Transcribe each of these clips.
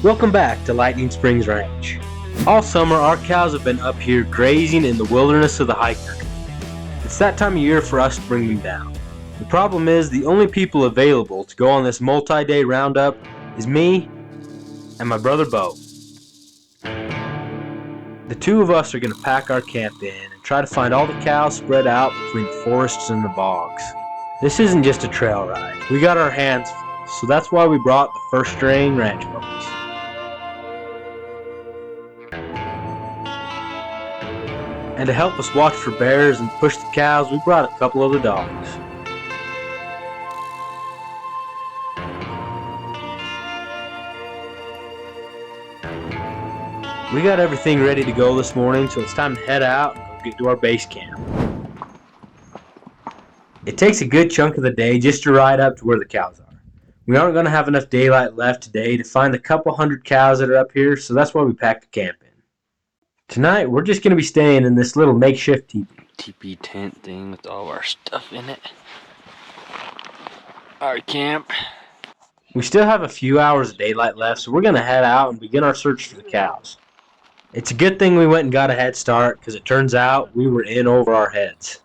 Welcome back to Lightning Springs Ranch. All summer our cows have been up here grazing in the wilderness of the high country. It's that time of year for us to bring them down. The problem is the only people available to go on this multi-day roundup is me and my brother Bo. The two of us are going to pack our camp in and try to find all the cows spread out between the forests and the bogs. This isn't just a trail ride. We got our hands full, so that's why we brought the first string ranch ponies. And to help us watch for bears and push the cows, we brought a couple of the dogs. We got everything ready to go this morning, so it's time to head out and go get to our base camp. It takes a good chunk of the day just to ride up to where the cows are. We aren't going to have enough daylight left today to find the couple hundred cows that are up here, so that's why we packed the camp in. Tonight, we're just going to be staying in this little makeshift teepee tent thing with all our stuff in it. Our camp. We still have a few hours of daylight left, so we're going to head out and begin our search for the cows. It's a good thing we went and got a head start, because it turns out we were in over our heads.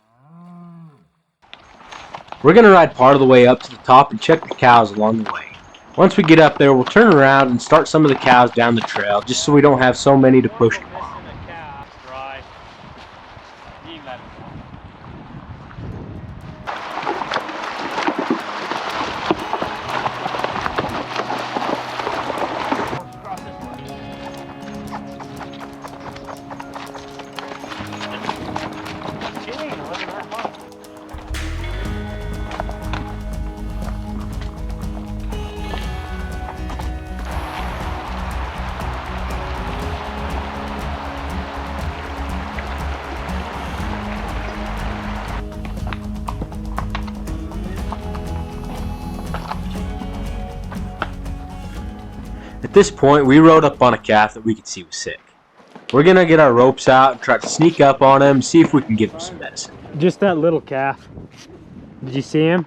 We're going to ride part of the way up to the top and check the cows along the way. Once we get up there, we'll turn around and start some of the cows down the trail, just so we don't have so many to push them off. At this point, we rode up on a calf that we could see was sick. We're going to get our ropes out and try to sneak up on him and see if we can give him some medicine. Just that little calf. Did you see him?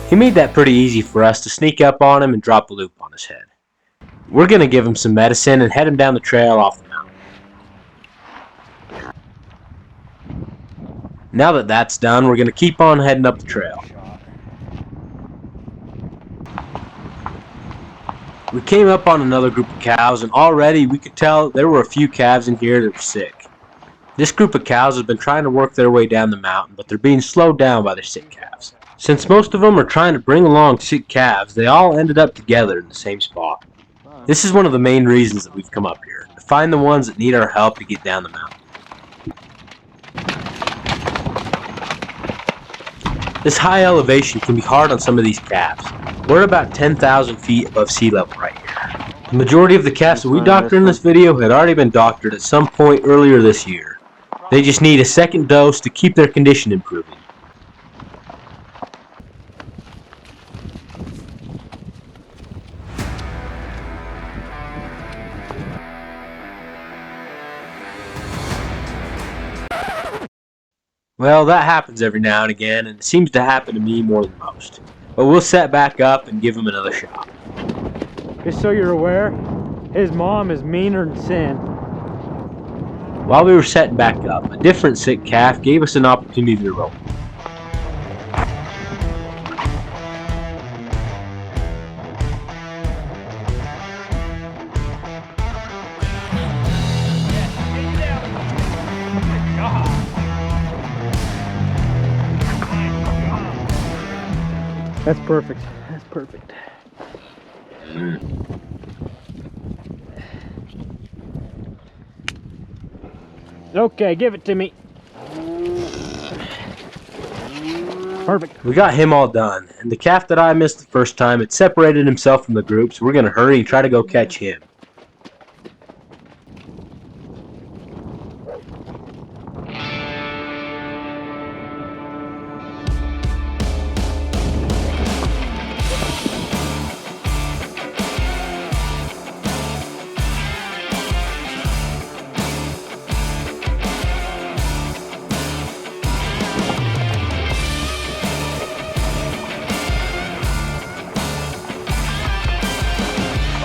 He made that pretty easy for us to sneak up on him and drop a loop on his head. We're going to give him some medicine and head him down the trail off the mountain. Now that that's done, we're going to keep on heading up the trail. We came up on another group of cows, and already we could tell there were a few calves in here that were sick. This group of cows has been trying to work their way down the mountain, but they're being slowed down by their sick calves. Since most of them are trying to bring along sick calves, they all ended up together in the same spot. This is one of the main reasons that we've come up here, to find the ones that need our help to get down the mountain. This high elevation can be hard on some of these calves. We're about 10,000 feet above sea level right here. The majority of the calves that we doctored in this video had already been doctored at some point earlier this year. They just need a second dose to keep their condition improving. Well, that happens every now and again, and it seems to happen to me more than most. But we'll set back up and give him another shot. Just so you're aware, his mom is meaner than sin. While we were setting back up, a different sick calf gave us an opportunity to roll. That's perfect. That's perfect. Okay, give it to me. Perfect. We got him all done, and the calf that I missed the first time had separated himself from the group, so we're going to hurry and try to go catch him.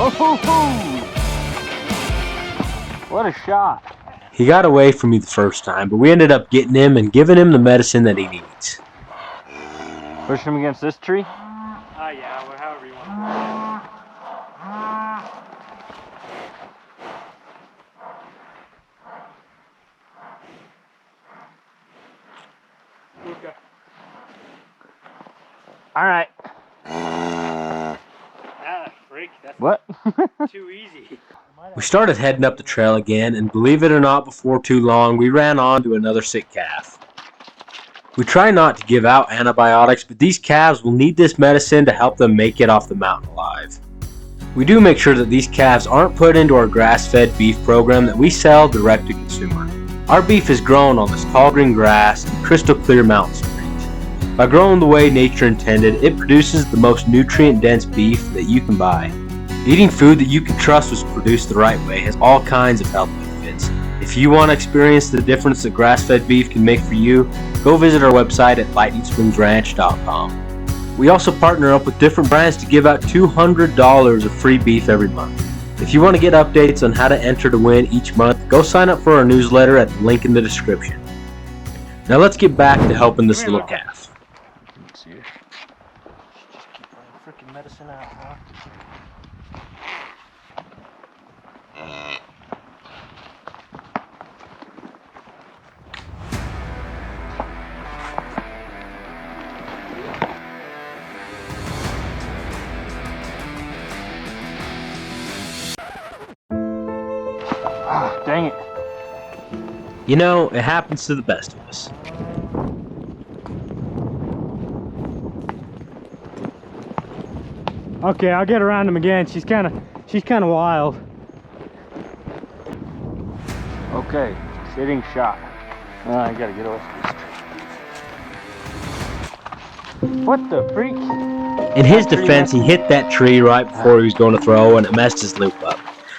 Oh, what a shot. He got away from me the first time, but we ended up getting him and giving him the medicine that he needs. Push him against this tree? Yeah, well, however you want to do it. Okay. All right. Freak, that's What? too easy. We started heading up the trail again, and believe it or not, before too long, we ran onto another sick calf. We try not to give out antibiotics, but these calves will need this medicine to help them make it off the mountain alive. We do make sure that these calves aren't put into our grass-fed beef program that we sell direct to consumer. Our beef is grown on this tall green grass and crystal clear mountain streams. By growing the way nature intended, it produces the most nutrient-dense beef that you can buy. Eating food that you can trust was produced the right way has all kinds of health benefits. If you want to experience the difference that grass-fed beef can make for you, go visit our website at lightningspringsranch.com. We also partner up with different brands to give out $200 of free beef every month. If you want to get updates on how to enter to win each month, go sign up for our newsletter at the link in the description. Now let's get back to helping this little calf. Let's see here. Just keep running freaking medicine out, huh? Ah, dang it. You know, it happens to the best of us. Okay, I'll get around him again. She's kind of wild. Okay, sitting shot. I gotta get off this tree. What the freak? In his defense, he hit that tree right before he was going to throw, and it messed his loop up.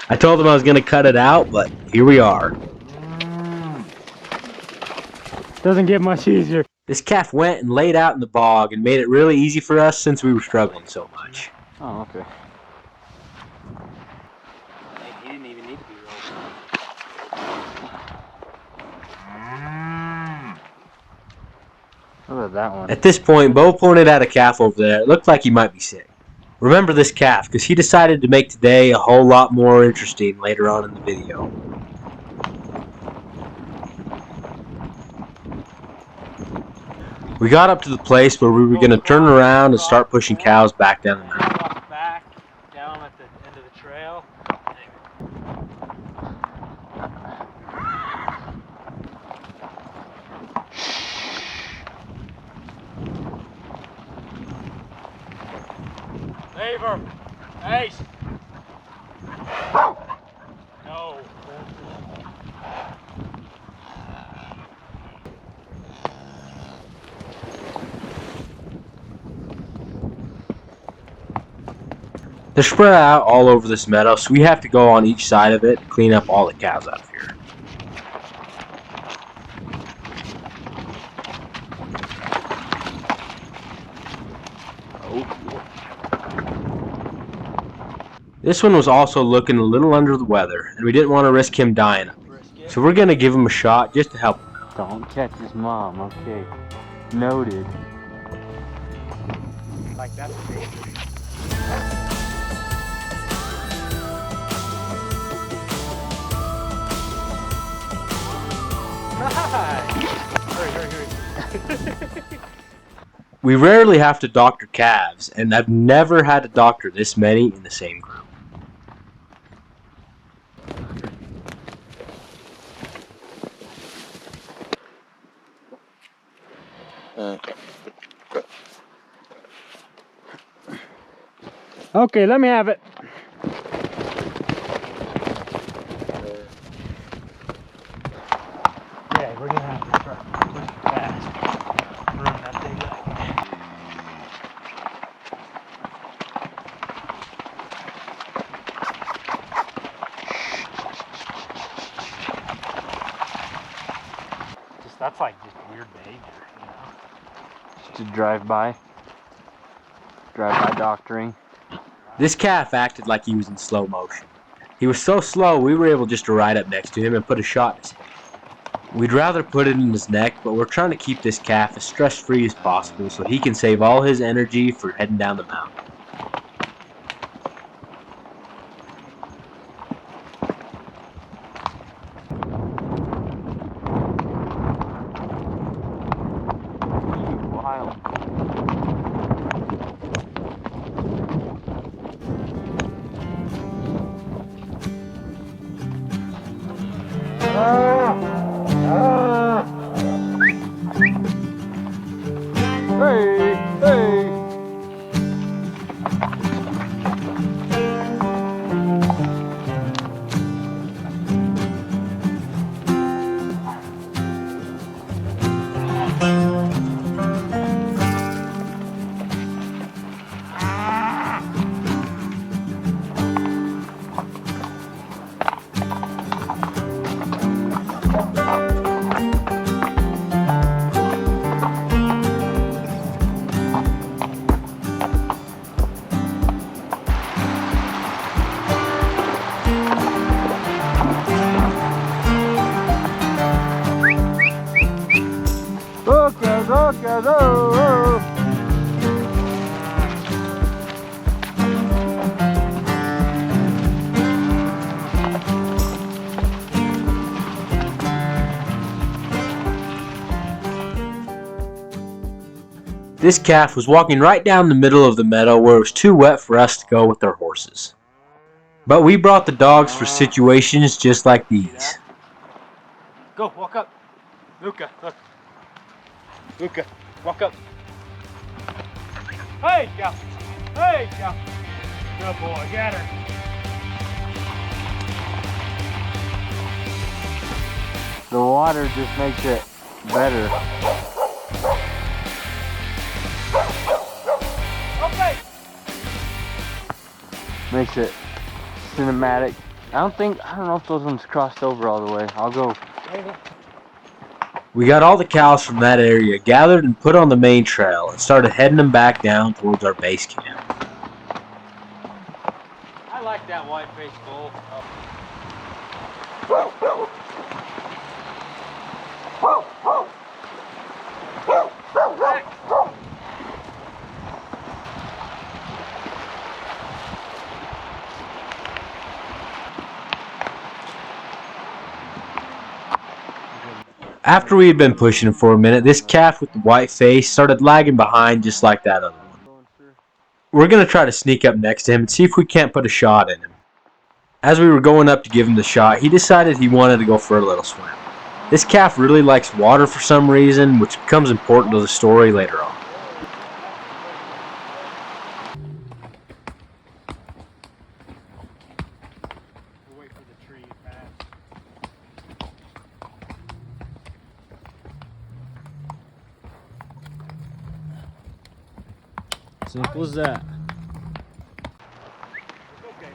I told him I was going to cut it out, but here we are. Doesn't get much easier. This calf went and laid out in the bog and made it really easy for us since we were struggling so much. Oh, okay. He didn't even need to be rolled. Look at that one. At this point, Bo pointed at a calf over there. It looked like he might be sick. Remember this calf, because he decided to make today a whole lot more interesting later on in the video. We got up to the place where we were going to turn around and start pushing cows back down the mountain. Walk back down at the end of the trail. Leave her. Ace. No. They're spread out all over this meadow, so we have to go on each side of it and clean up all the cows out of here. This one was also looking a little under the weather, and we didn't want to risk him dying. So we're going to give him a shot just to help him out. Don't catch his mom, okay. Noted. Like that's dangerous. Hurry. We rarely have to doctor calves, and I've never had to doctor this many in the same group. Okay, let me have it. Yeah, we're gonna have to try to push it fast. Run that thing back. That's like just weird behavior, you know? Just to drive by doctoring. This calf acted like he was in slow motion. He was so slow we were able just to ride up next to him and put a shot in his head. We'd rather put it in his neck, but we're trying to keep this calf as stress-free as possible so he can save all his energy for heading down the mountain. Wild. Hey, hey. Oh. This calf was walking right down the middle of the meadow where it was too wet for us to go with our horses. But we brought the dogs for situations just like these. Go, walk up. Luca, look. Luca, walk up. Hey, go. Hey, go. Good boy, get her. The water just makes it better. Okay. Makes it cinematic. I don't know if those ones crossed over all the way. I'll go. We got all the cows from that area gathered and put on the main trail and started heading them back down towards our base camp. I like that white-faced bull. After we had been pushing him for a minute, this calf with the white face started lagging behind just like that other one. We're going to try to sneak up next to him and see if we can't put a shot in him. As we were going up to give him the shot, he decided he wanted to go for a little swim. This calf really likes water for some reason, which becomes important to the story later on. We'll wait for the tree to pass. Simple as that. It's okay.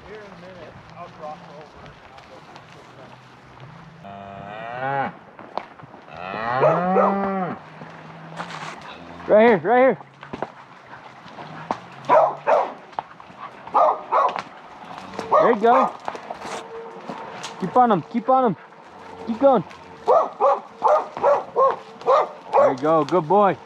Here in a minute, I'll cross over and I'll go Right here, right here. There you go. Keep on him, keep on him. Keep going. There you go, good boy.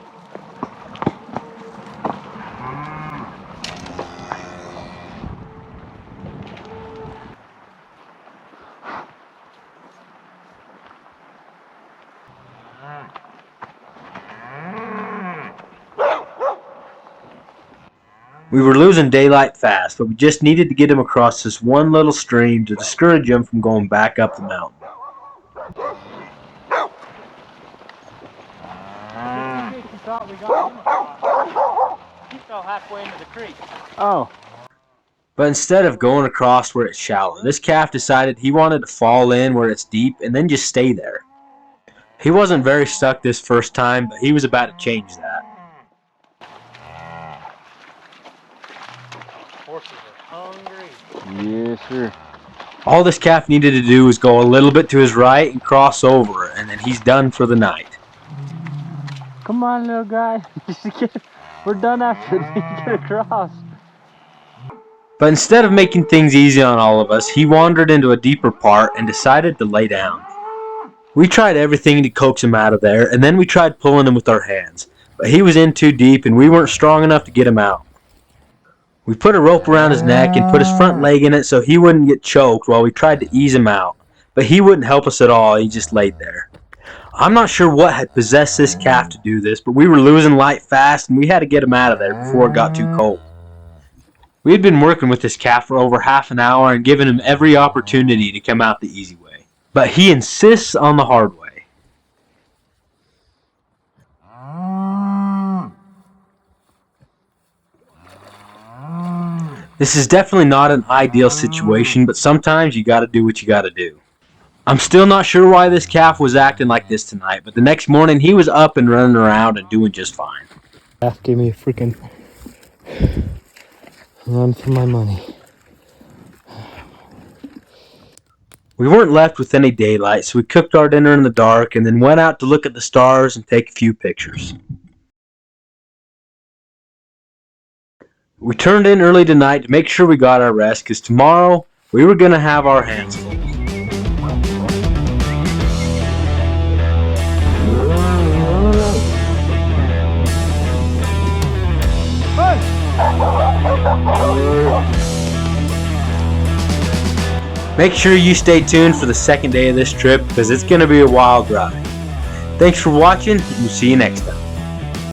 We were losing daylight fast, but we just needed to get him across this one little stream to discourage him from going back up the mountain. He thought we got him. He fell halfway into the creek. Oh. But instead of going across where it's shallow, this calf decided he wanted to fall in where it's deep and then just stay there. He wasn't very stuck this first time, but he was about to change that. Horses are hungry. Yes, sir. All this calf needed to do was go a little bit to his right and cross over, and then he's done for the night. Come on, little guy. We're done after you get across. But instead of making things easy on all of us, he wandered into a deeper part and decided to lay down. We tried everything to coax him out of there, and then we tried pulling him with our hands. But he was in too deep and we weren't strong enough to get him out. We put a rope around his neck and put his front leg in it so he wouldn't get choked while we tried to ease him out. But he wouldn't help us at all, he just laid there. I'm not sure what had possessed this calf to do this, but we were losing light fast and we had to get him out of there before it got too cold. We had been working with this calf for over half an hour and given him every opportunity to come out the easy way. But he insists on the hard way. This is definitely not an ideal situation, but sometimes you gotta do what you gotta do. I'm still not sure why this calf was acting like this tonight, but the next morning he was up and running around and doing just fine. Calf gave me a freaking run for my money. We weren't left with any daylight, so we cooked our dinner in the dark and then went out to look at the stars and take a few pictures. We turned in early tonight to make sure we got our rest, because tomorrow we were going to have our hands full. Make sure you stay tuned for the second day of this trip, because it's going to be a wild ride. Thanks for watching, and we'll see you next time.